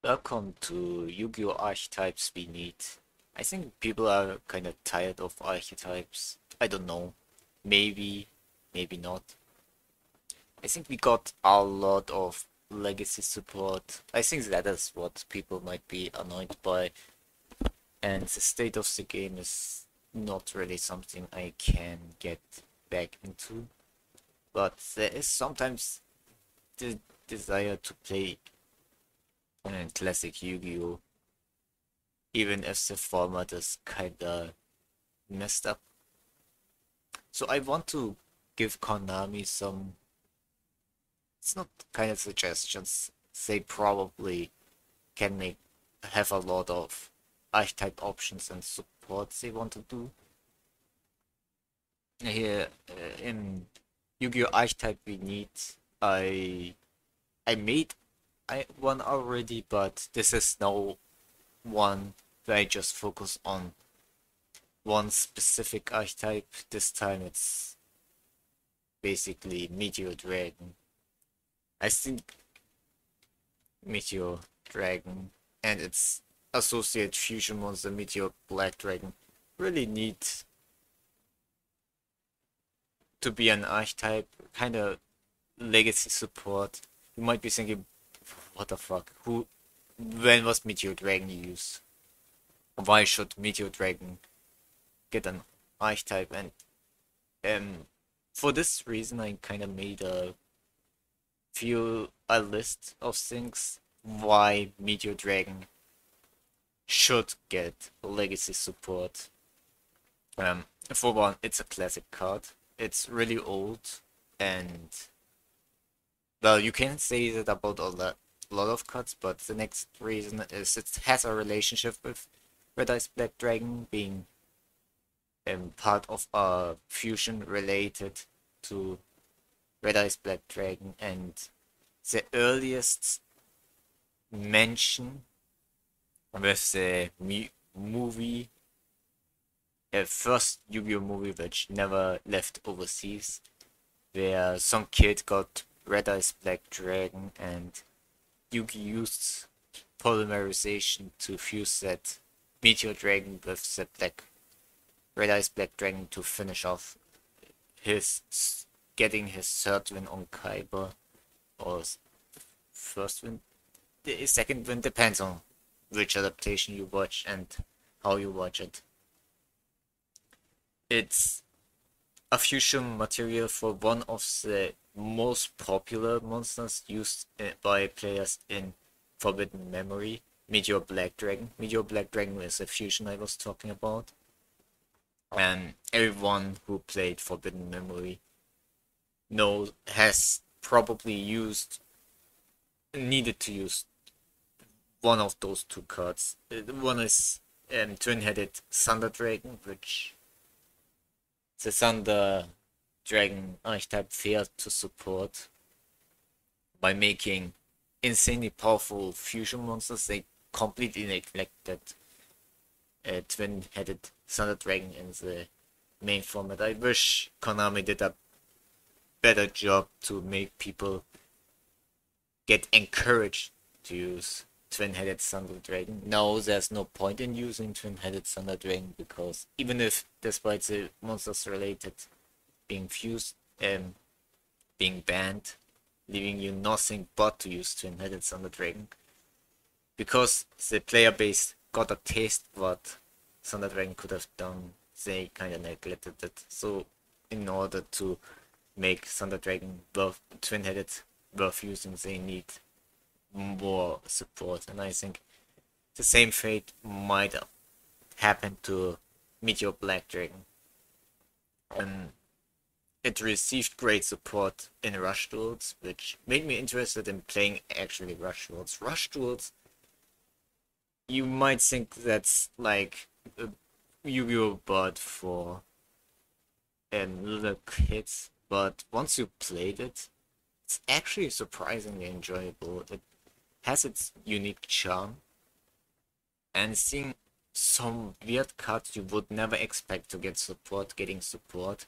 Welcome to Yu-Gi-Oh! Archetypes we need. I think people are kind of tired of archetypes. I don't know. Maybe, maybe not. I think we got a lot of legacy support. I think that is what people might be annoyed by. And the state of the game is not really something I can get back into. But there is sometimes the desire to play classic Yu-Gi-Oh! Even if the format is kinda messed up. So I want to give Konami some, it's not kind of suggestions. They probably can have a lot of archetype options and support they want to do. Here in Yu-Gi-Oh! Archetype we need, I I made one already, but this is now one where I just focus on one specific archetype. This time it's basically Meteor Dragon. I think Meteor Dragon and its associate fusion monster Meteor Black Dragon really need to be an archetype, kind of legacy support. You might be thinking, what the fuck? When was Meteor Dragon used? Why should Meteor Dragon get an archetype? And um, for this reason, I kind of made a list of things why Meteor Dragon should get legacy support. For one, it's a classic card. It's really old, and well, you can say that about lot of cards, but the next reason is it has a relationship with Red Eyes Black Dragon being part of a fusion related to Red Eyes Black Dragon, and the earliest mention with the movie, first Yu-Gi-Oh movie which never left overseas, where some kid got Red Eyes Black Dragon and Yugi used polymerization to fuse that Meteor Dragon with the Red Eyes Black Dragon to finish off his getting his third win on Kyber, or first win. The second win depends on which adaptation you watch and how you watch it. It's a fusion material for one of the most popular monsters used by players in Forbidden Memory, Meteor Black Dragon. Meteor Black Dragon is a fusion I was talking about. And everyone who played Forbidden Memory has probably needed to use one of those two cards. One is Twin-Headed Thunder Dragon, which the Thunder Dragon archetype failed to support by making insanely powerful fusion monsters. They completely neglected Twin-Headed Thunder Dragon in the main format. I wish Konami did a better job to make people get encouraged to use Twin-Headed Thunder Dragon. No, there's no point in using Twin-Headed Thunder Dragon, because even if, despite the monsters related being fused, being banned, leaving you nothing but to use Twin-Headed Thunder Dragon, because the player base got a taste what Thunder Dragon could have done, they kind of neglected it. So in order to make Thunder Dragon Twin-Headed worth using, they need more support, and I think the same fate might happen to Meteor Black Dragon. And it received great support in Rush Duels, which made me interested in playing actually Rush Duels. Rush Duels, you might think that's like a Yu-Gi-Oh! But for little kids, but once you played it, it's actually surprisingly enjoyable. It has its unique charm, and seeing some weird cards you would never expect to getting support,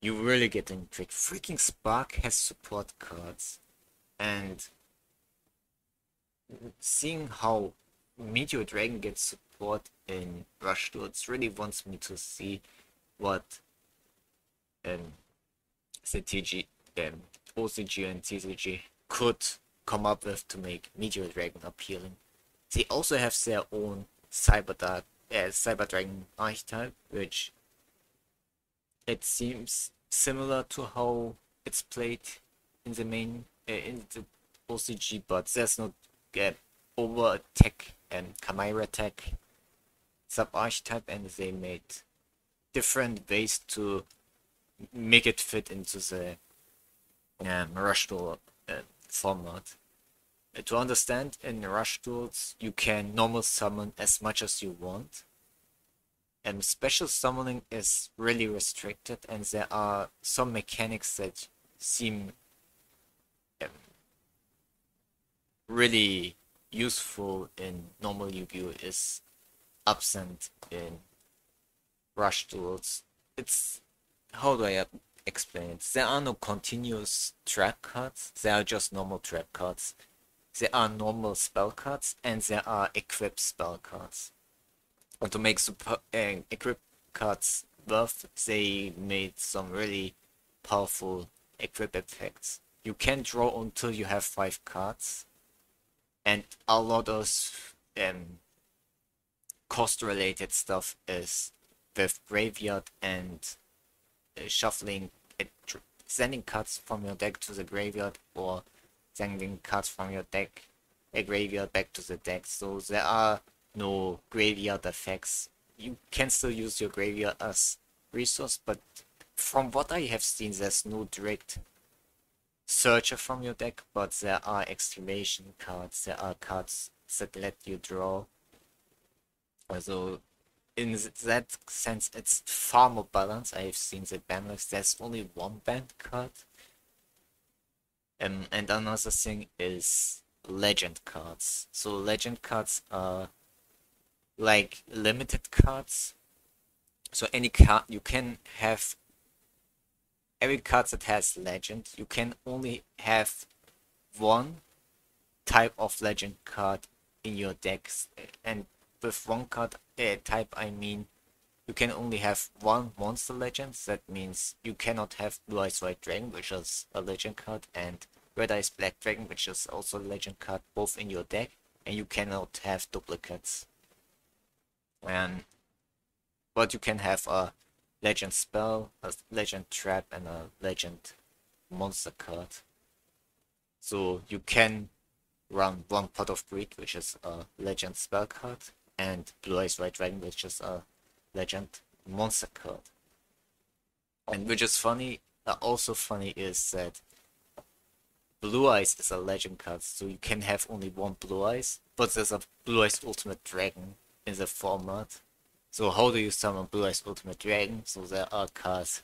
you really get intrigued. Freaking Spark has support cards, and seeing how Meteor Dragon gets support in Rush Duels really wants me to see what um, CTG, OCG and TCG could come up with to make Meteor Dragon appealing. They also have their own Cyber Dragon archetype, which it seems similar to how it's played in the main in the OCG, but there's no over attack and chimera attack sub archetype, and they made different ways to make it fit into the rush duel format. To understand, in rush duels you can normal summon as much as you want, and special summoning is really restricted, and there are some mechanics that seem um, really useful in normal Yu-Gi-Oh! Is absent in rush duels. It's, how do I explain it? There are no continuous trap cards, there are just normal trap cards. There are normal spell cards, and there are equip spell cards. And to make super equip cards worth, they made some really powerful equip effects. You can draw until you have 5 cards, and a lot of cost related stuff is with graveyard and shuffling, sending cards from your deck to the graveyard, or sending cards from your deck, a graveyard back to the deck. So there are no graveyard effects. You can still use your graveyard as resource, but from what I have seen, there's no direct searcher from your deck, but there are exclamation cards, there are cards that let you draw. So in that sense, it's far more balanced. I have seen the ban list, there's only one banned card. And another thing is legend cards. So legend cards are like limited cards. So any card you can have, every card that has legend, you can only have one type of legend card in your decks. And with one card type, I mean you can only have one monster legend. That means you cannot have Blue Eyes White Dragon, which is a legend card, and Red Eyes Black Dragon, which is also a legend card, both in your deck, and you cannot have duplicates. But you can have a legend spell, a legend trap, and a legend monster card. So you can run one Pot of Greed, which is a legend spell card, and Blue Eyes White Dragon, which is a legend monster card. And which is funny, also funny is that Blue Eyes is a legend card, so you can have only one Blue Eyes, but there's a Blue Eyes Ultimate Dragon in the format. So how do you summon Blue Eyes Ultimate Dragon? So there are cards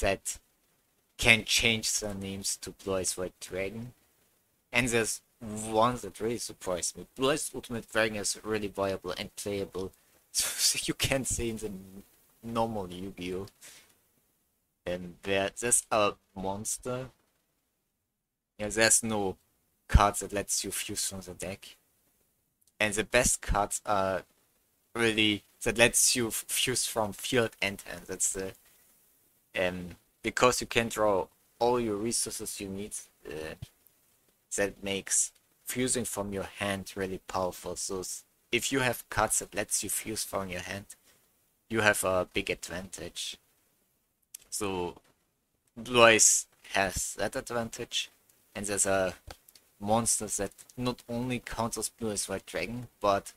that can change their names to Blue Eyes White Dragon. And there's one that really surprised me. Blue Eyes Ultimate Dragon is really viable and playable. So you can say in the normal Yu-Gi-Oh! And there's a monster. Yeah, there's no cards that lets you fuse from the deck. And the best cards are really that lets you fuse from field and hand. That's the because you can draw all your resources you need. That makes fusing from your hand really powerful. So if you have cards that lets you fuse from your hand, you have a big advantage. So Blue Eyes has that advantage, and there's a monster that not only counts as Blue Eyes White Dragon, but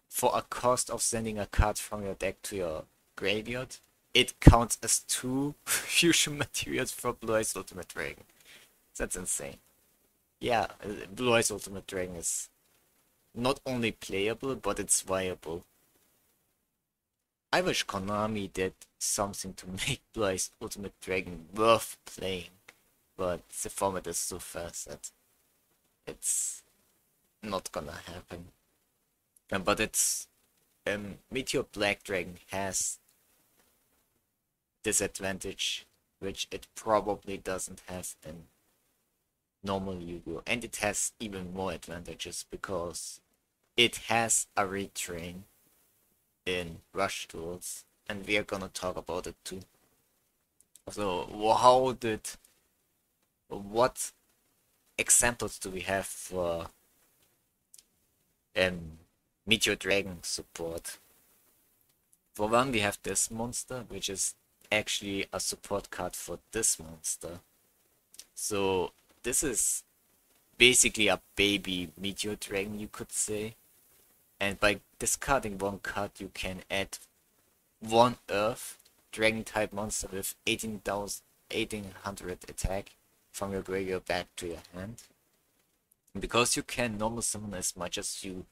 for a cost of sending a card from your deck to your graveyard, it counts as 2 fusion materials for Blue Eyes Ultimate Dragon. That's insane. Yeah, Blue Eyes Ultimate Dragon is not only playable, but it's viable. I wish Konami did something to make Blue Eyes Ultimate Dragon worth playing, but the format is so fast that it's not gonna happen. But it's Meteor Black Dragon has this advantage, which it probably doesn't have in normal Yu-Gi-Oh! And it has even more advantages because it has a retrain in Rush Duels, and we are gonna talk about it too. So, what examples do we have for Meteor Dragon support? For one, we have this monster, which is actually a support card for this monster. So, this is basically a baby Meteor Dragon, you could say. And by discarding one card, you can add one Earth Dragon type monster with 1800 attack from your graveyard back to your hand. And because you can normal summon as much as you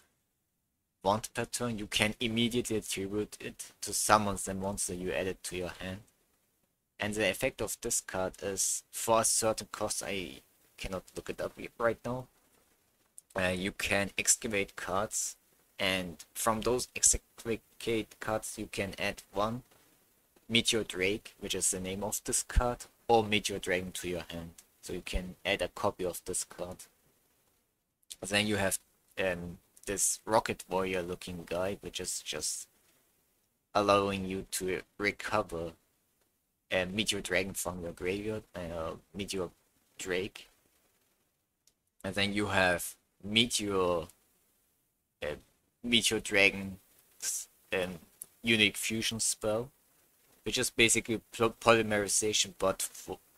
want per turn, you can immediately attribute it to summon the monster you added to your hand. And the effect of this card is, for a certain cost, I cannot look it up right now, you can excavate cards, and from those excavate cards you can add one Meteor Drake, which is the name of this card, or Meteor Dragon to your hand. So you can add a copy of this card. Then you have this Rocket Warrior looking guy, which is just allowing you to recover a Meteor Dragon from your graveyard, Meteor Drake. And then you have Meteor Dragon's unique fusion spell, which is basically polymerization, but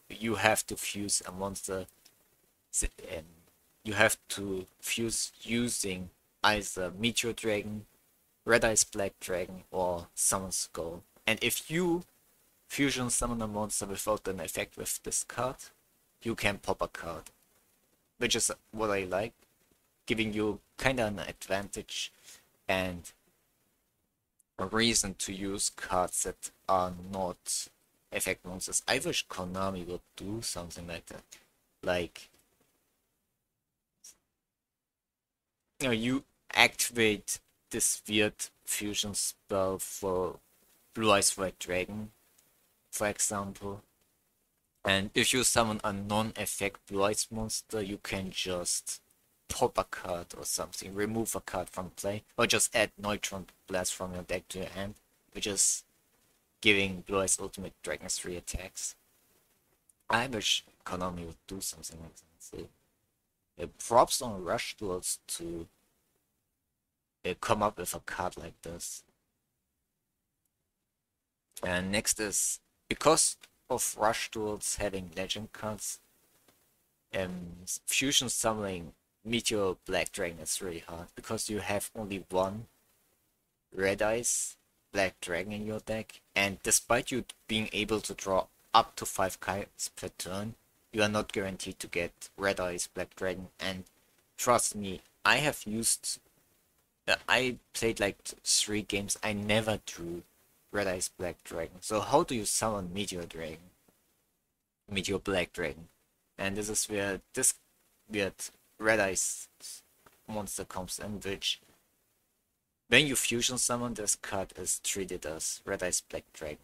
you have to fuse a monster. You have to fuse using either Meteor Dragon, Red Eyes Black Dragon, or Summon Skull. And if you fusion summon a monster without an effect with this card, you can pop a card, which is what I like, giving you kinda an advantage and a reason to use cards that are not effect monsters. I wish Konami would do something like that. Like, you activate this weird fusion spell for Blue Eyes White Dragon, for example. And if you summon a non-effect Blue Eyes monster, you can just pop a card or something, remove a card from play, or just add Neutron Blast from your deck to your hand, which is giving Blue Eyes Ultimate Dragon 3 attacks. I wish Konami would do something like that. So, props on Rush Duels to come up with a card like this. And next is, because of Rush Duels having legend cards, fusion summoning Meteor Black Dragon is really hard, because you have only one Red Eyes Black Dragon in your deck, and despite you being able to draw up to 5 cards per turn, you are not guaranteed to get Red Eyes Black Dragon. And trust me, I have used I played like 3 games, I never drew Red Eyes Black Dragon. So how do you summon Meteor Dragon? Meteor Black Dragon. And this is where this weird Red Eyes monster comes in, which when you fusion summon, this card is treated as Red Eyes Black Dragon.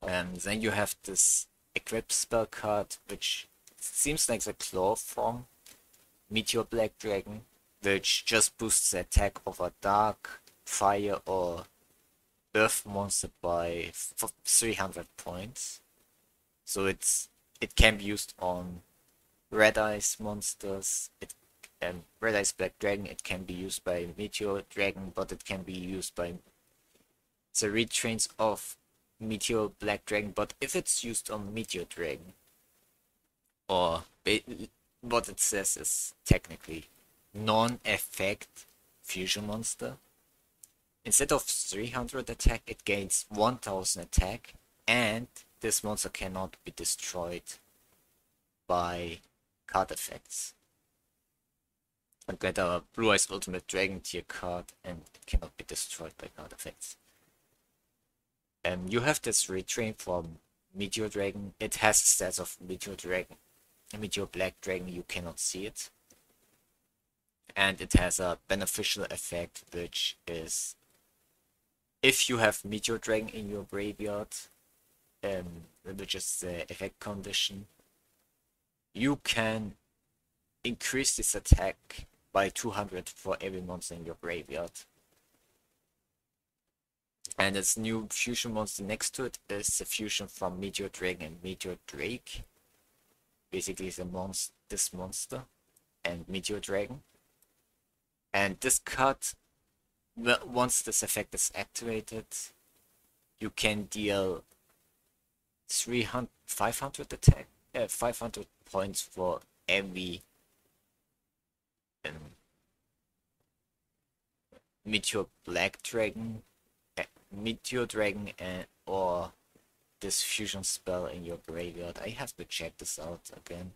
And then you have this equip spell card, which seems like the claw from Meteor Black Dragon, which just boosts the attack of a dark, fire, or earth monster by 300 points. So it can be used on Red Eyes monsters. Red Eyes Black Dragon, it can be used by Meteor Dragon, but it can be used by the retrains of Meteor Black Dragon. But if it's used on Meteor Dragon, or what it says is technically non-effect fusion monster, instead of 300 attack, it gains 1000 attack, and this monster cannot be destroyed by card effects. I get a Blue Eyes Ultimate Dragon tier card, and it cannot be destroyed by card effects. You have this retrain from Meteor Dragon. It has stats of Meteor Dragon. Meteor Black Dragon, you cannot see it. And it has a beneficial effect, which is, if you have Meteor Dragon in your graveyard, which is the effect condition, you can increase this attack by 200 for every monster in your graveyard. And its new fusion monster next to it is a fusion from Meteor Dragon and Meteor Drake. Basically, this monster and Meteor Dragon. And this card, once this effect is activated, you can deal 500 attack, 500 points for every Meteor Black Dragon, Meteor Dragon, or this fusion spell in your graveyard. I have to check this out again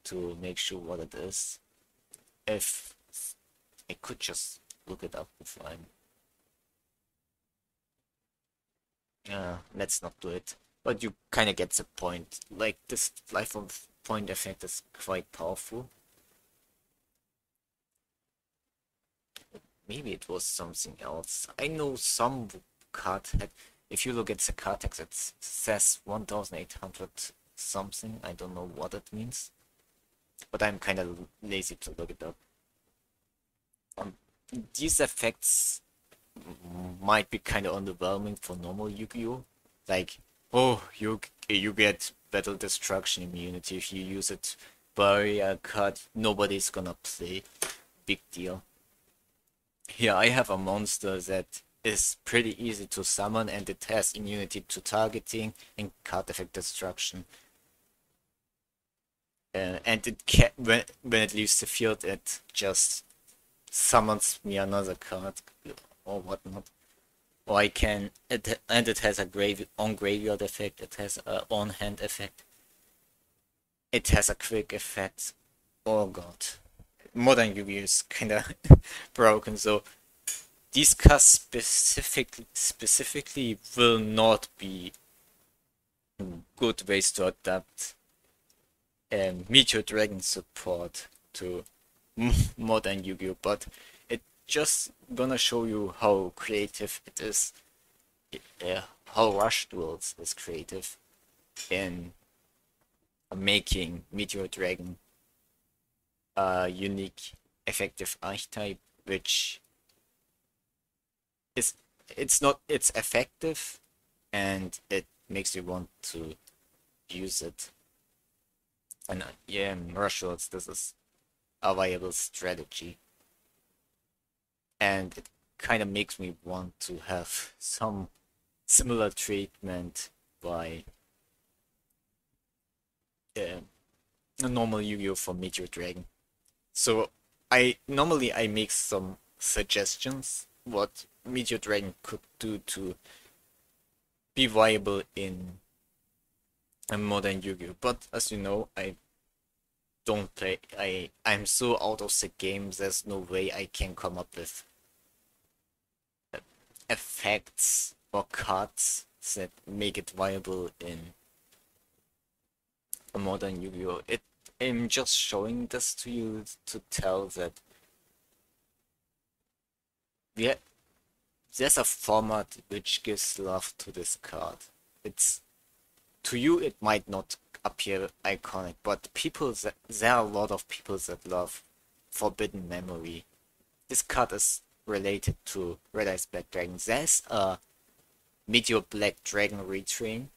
to make sure what it is. If I could just look it up if I'm. Let's not do it. But you kind of get the point. Like, this life of point effect is quite powerful. Maybe it was something else. I know some card had. If you look at the card text, it says 1800 something. I don't know what it means. But I'm kind of lazy to look it up. These effects might be kind of underwhelming for normal Yu-Gi-Oh! Like, oh, you get Battle Destruction immunity if you use it. Barrier card, nobody's gonna play. Big deal. Here I have a monster that is pretty easy to summon, and it has immunity to targeting and card effect destruction. And it can, when it leaves the field, it just summons me another card or whatnot. Or I can, and it has a graveyard effect. It has a on hand effect. It has a quick effect. Oh god, modern Yu-Gi-Oh is kinda broken. So these cards specifically will not be good ways to adapt Meteor Dragon support to modern Yu-Gi-Oh, but it just gonna show you how creative it is, how Rush Duels is creative in making Meteor Dragon a unique effective archetype, which is it's effective and it makes you want to use it. And yeah, Rush Duels, this is a viable strategy, and it kind of makes me want to have some similar treatment by a normal Yu-Gi-Oh for Meteor Dragon. So I make some suggestions what Meteor Dragon could do to be viable in a modern Yu-Gi-Oh, but as you know, I don't play. I'm so out of the game. There's no way I can come up with effects or cards that make it viable in a modern Yu-Gi-Oh. I'm just showing this to you to tell that there's a format which gives love to this card. To you it might not appear iconic, but there are a lot of people that love Forbidden Memory. This card is related to Red Eyes Black Dragon. There's a Meteor Black Dragon retrain.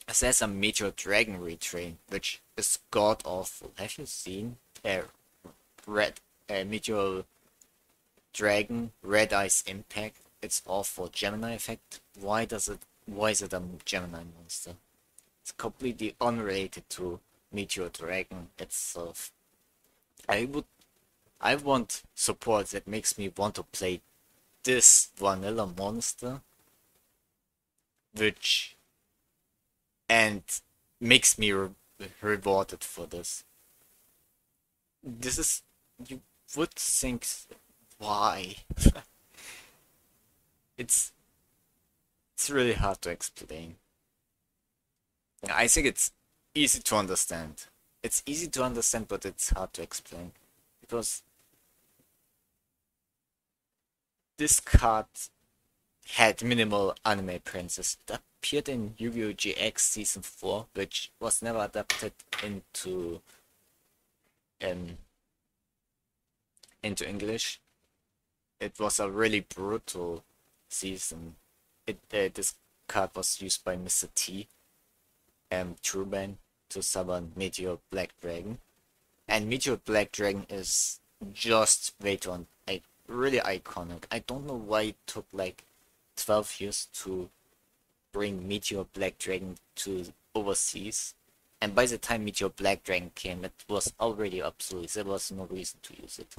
There's a Meteor Dragon retrain, which is god awful. Have you seen Meteor Dragon Red Eyes Impact? It's awful. Gemini effect. Why is it a Gemini monster? It's completely unrelated to Meteor Dragon itself. I want support that makes me want to play this vanilla monster, and makes me rewarded for this. You would think, why? It's really hard to explain. I think it's easy to understand. It's easy to understand, but it's hard to explain. Because this card had minimal anime appearances. It appeared in Yu-Gi-Oh! GX Season 4, which was never adapted into um, into English. It was a really brutal season. This card was used by Mr. T and Truman to summon Meteor Black Dragon. And Meteor Black Dragon is just wait on like really iconic. I don't know why it took like 12 years to bring Meteor Black Dragon to overseas. And by the time Meteor Black Dragon came, it was already obsolete. There was no reason to use it.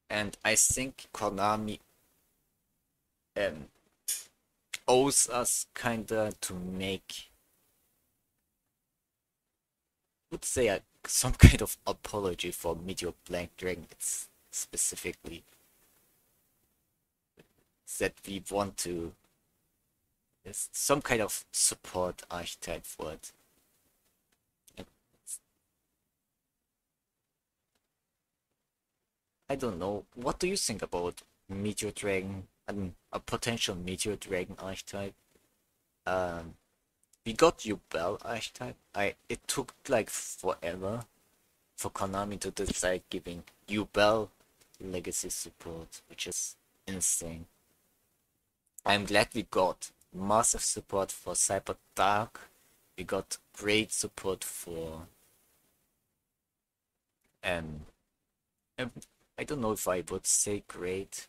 And I think Konami um, owes us kinda to make, would say, some kind of apology for Meteor Black Dragon. It's specifically that we want to. There's some kind of support archetype for it. I don't know. What do you think about Meteor Dragon? I mean, a potential Meteor Dragon archetype. Um, we got Yubel archetype. It took like forever for Konami to decide giving Yubel legacy support, which is insane. I'm glad we got massive support for Cyber Dark. We got great support for um, um I don't know if I would say great,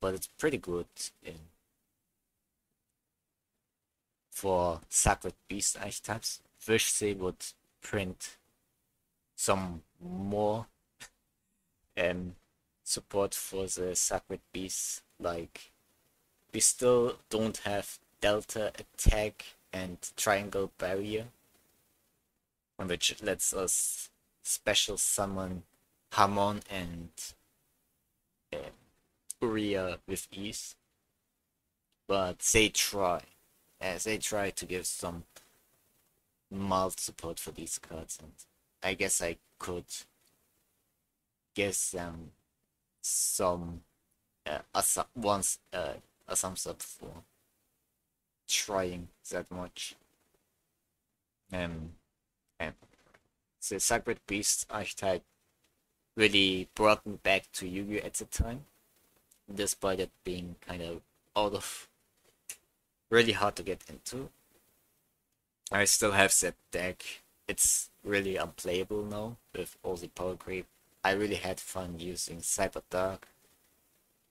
but it's pretty good in for Sacred Beast archetypes. Wish they would print some more support for the Sacred Beasts. Like, we still don't have Delta Attack and Triangle Barrier, which lets us special summon Hamon and Uriah with ease. But they try. They try to give some mild support for these cards, and I guess I could give them some a thumbs up for trying that much. And the Sacred Beast archetype really brought me back to Yu-Gi-Oh at the time, despite it being kind of out of really hard to get into. I still have that deck. It's really unplayable now with all the power creep. I really had fun using Cyber Dark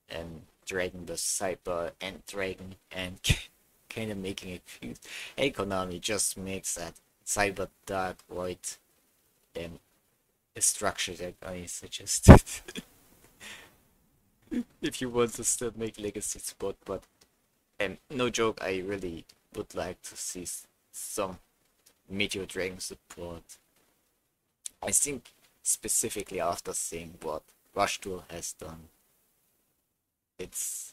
and Dragon the Cyber and Dragon and kind of making it cute. Hey Konami, just makes that Cyber Dark Void a structure that I suggested. If you want to still make Legacy support, but no joke, I really would like to see some Meteor Dragon support. I think specifically after seeing what Rush Duel has done, it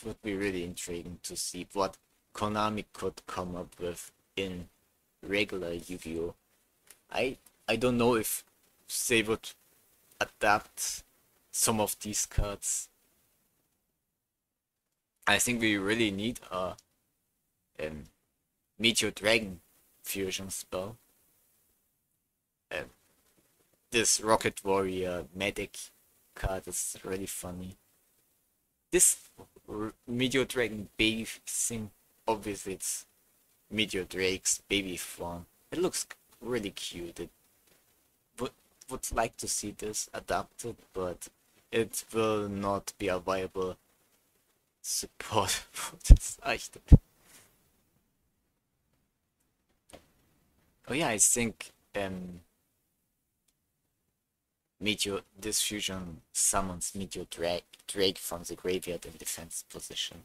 would be really intriguing to see what Konami could come up with in regular Yu-Gi-Oh! I don't know if they would adapt some of these cards. I think we really need a Meteor Dragon fusion spell. This Rocket Warrior Medic card is really funny. This Meteor Dragon baby thing, obviously it's Meteor Drake's baby form. It looks really cute. It would like to see this adapted, but it will not be a viable support for this item. Oh yeah, I think this fusion summons Meteor Drake from the graveyard in defense position,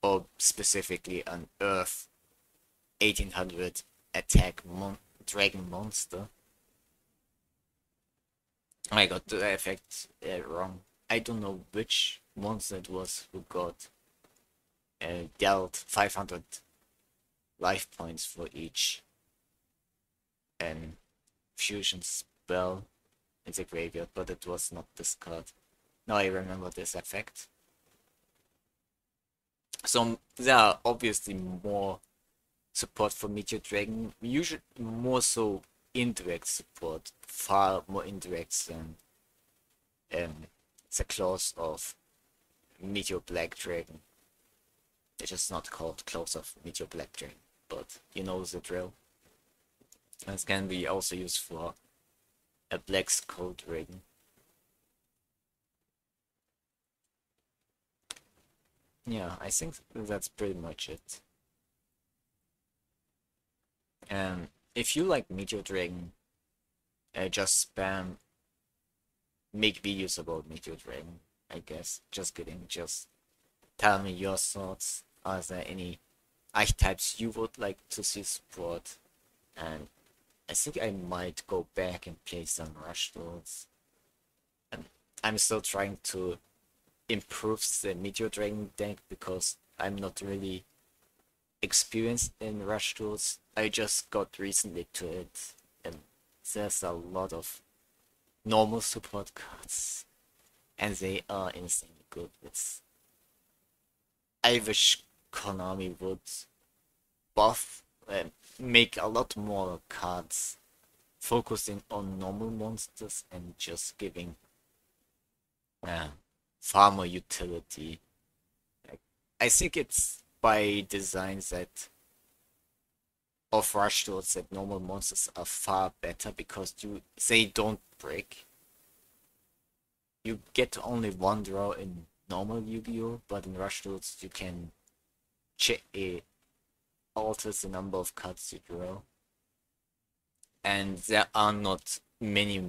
or specifically an Earth 1800 attack dragon monster. I got the effect wrong. I don't know which monster it was who got dealt 500 life points for each fusion spell in the graveyard, but it was not this card. Now I remember this effect. So there are obviously more support for Meteor Dragon, usually more so indirect support, far more indirect than the claws of Meteor Black Dragon. It's just not called claws of Meteor Black Dragon, but you know the drill. It can be also used for a Black Skull Dragon. Yeah, I think that's pretty much it. And if you like Meteor Dragon, just spam, make videos about Meteor Dragon, I guess. Just kidding, just tell me your thoughts. Are there any archetypes you would like to see support? And I think I might go back and play some Rush Duels. And I'm still trying to improve the Meteor Dragon deck because I'm not really experienced in Rush Duels. I just got recently to it, and there's a lot of normal support cards, and they are insanely good. I wish Konami would buff, make a lot more cards focusing on normal monsters and just giving far more utility. I think it's by design that of Rush Duels that normal monsters are far better because they don't break. You get only one draw in normal Yu-Gi-Oh, but in Rush Duels you can alter the number of cards you draw. And there are not many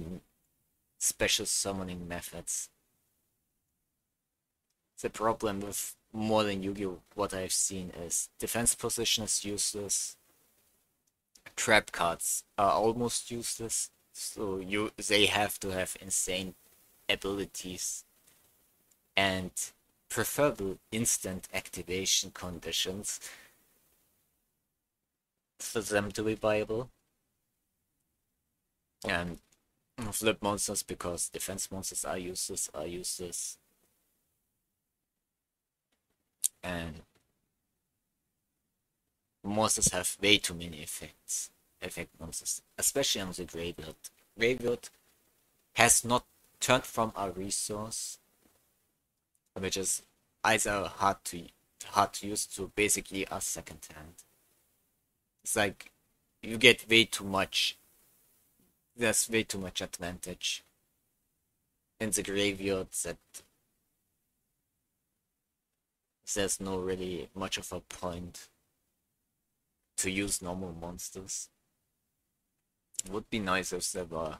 special summoning methods. The problem with modern Yu-Gi-Oh, what I've seen is defense position is useless. Trap cards are almost useless, so they have to have insane abilities and preferable instant activation conditions for them to be viable. And flip monsters, because defense monsters are useless. And monsters have way too many effect monsters, especially on the graveyard. Graveyard has not turned from a resource, which is either hard to use, to basically a second hand. It's like you get way too much. There's way too much advantage in the graveyard that there's no really much of a point to use normal monsters. It would be nice if there were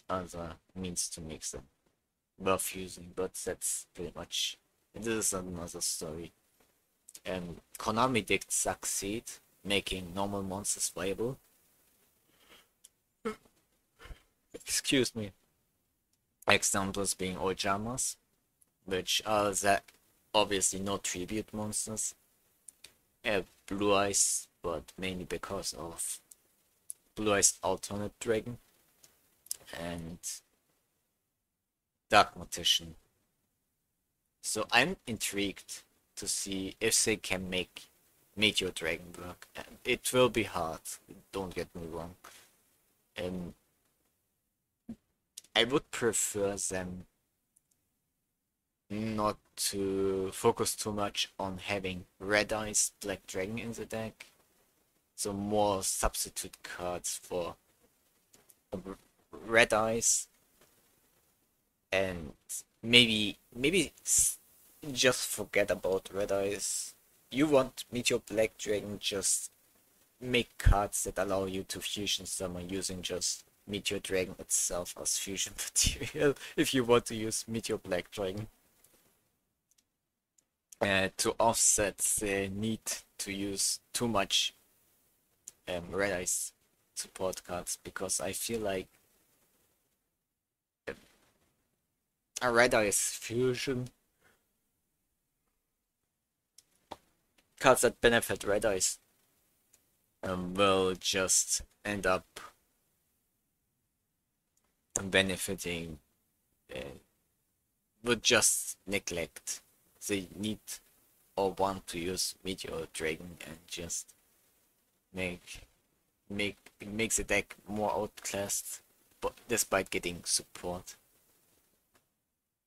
other means to make them worth using, but that's pretty much, this is another story. Konami did succeed making normal monsters viable. Excuse me. Examples being Ojamas, which are obviously not tribute monsters. Blue Eyes, but mainly because of Blue Eyes Alternate Dragon and Dark Mortician. So I'm intrigued to see if they can make Meteor Dragon work, and it will be hard, don't get me wrong. I would prefer them not to focus too much on having Red Eyes Black Dragon in the deck, so more substitute cards for Red Eyes, and maybe just forget about Red Eyes. You want Meteor Black Dragon, just make cards that allow you to fusion summon using just Meteor Dragon itself as fusion material if you want to use Meteor Black Dragon. To offset the need to use too much Red Eyes support cards, because I feel like a Red Eyes fusion cards that benefit Red Eyes will just end up benefiting, would just neglect the need or want to use Meteor Dragon and just make it makes the deck more outclassed, but despite getting support.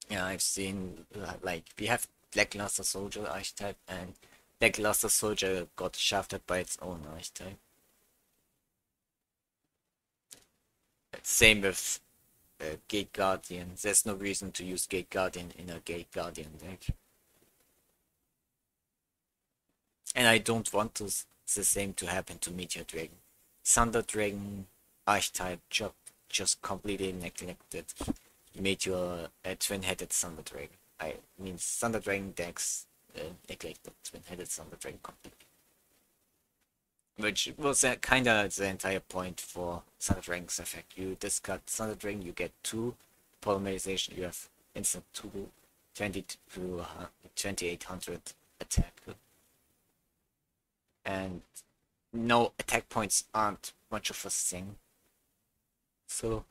Yeah, I've seen like we have Lackluster Soldier archetype, and Lackluster Soldier got shafted by its own archetype. Same with Gate Guardian. There's no reason to use Gate Guardian in a Gate Guardian deck. And I don't want the same to happen to Meteor Dragon. Thunder Dragon archetype just completely neglected Meteor twin-headed Thunder Dragon. I mean Thunder Dragon decks neglected twin-headed Thunder Dragon completely. Which was kinda the entire point for Thunder Dragon's effect. You discard Thunder Dragon, you get 2 polymerization, you have instant 20 to 2800 attack. And no, attack points aren't much of a thing. So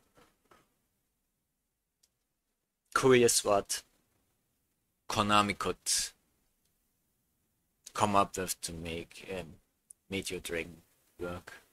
curious what Konami could come up with to make Meteor Dragon work.